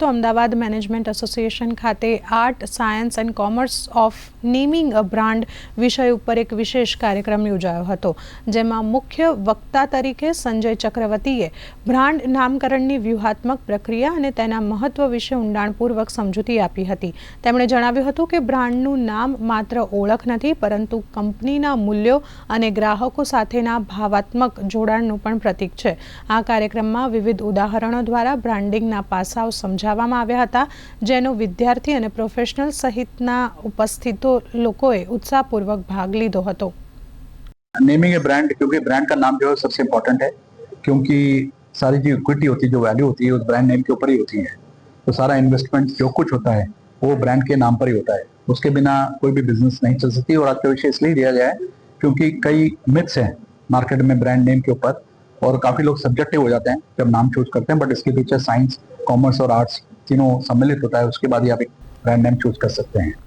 તો Ahmedabad management association ખાતે art, science and commerce of naming a brand વિષય ઉપર એક વિશેષ કાર્યક્રમ યોજાયો હતો, જેમાં મુખ્ય વક્તા તરીકે સંજય ચક્રવર્તીએ બ્રાન્ડ નામકરણની વ્યૂહાત્મક પ્રક્રિયા અને તેના મહત્વ વિશે ઊંડાણપૂર્વક સમજૂતી આપી હતી. તેમણે જણાવ્યું હતું કે બ્રાન્ડનું નામ માત્ર ઓળખ નથી, પરંતુ કંપનીના મૂલ્યો અને ગ્રાહકો સાથેના ભાવાત્મક જોડાણનું પણ પ્રતીક છે. આ કાર્યક્રમમાં વિવિધ ઉદાહરણો દ્વારા બ્રાન્ડિંગના પાસાઓ સમજાવવામાં આવ્યા હતા, જેનો વિદ્યાર્થી અને પ્રોફેશનલ સહિતના ઉપસ્થિતો લોકોએ उत्साहपूर्वक भाग લીધો હતો. नेमिंग ए ब्रांड, क्योंकि ब्रांड का नाम जो है सबसे इम्पोर्टेंट है, क्योंकि सारी जो इक्विटी होती है, जो वैल्यू होती है, उस ब्रांड नेम के ऊपर ही होती है. तो सारा इन्वेस्टमेंट जो कुछ होता है वो ब्रांड के नाम पर ही होता है. उसके बिना कोई भी बिजनेस नहीं चल सकती. और आज का विषय इसलिए लिया गया है क्योंकि कई मिथ्स हैं मार्केट में ब्रांड नेम के ऊपर, और काफी लोग सब्जेक्टिव हो जाते हैं जब नाम चूज करते हैं. बट इसके पीछे साइंस, कॉमर्स और आर्ट्स तीनों सम्मिलित होता है. उसके बाद ही आप एक ब्रांड नेम चूज कर सकते हैं.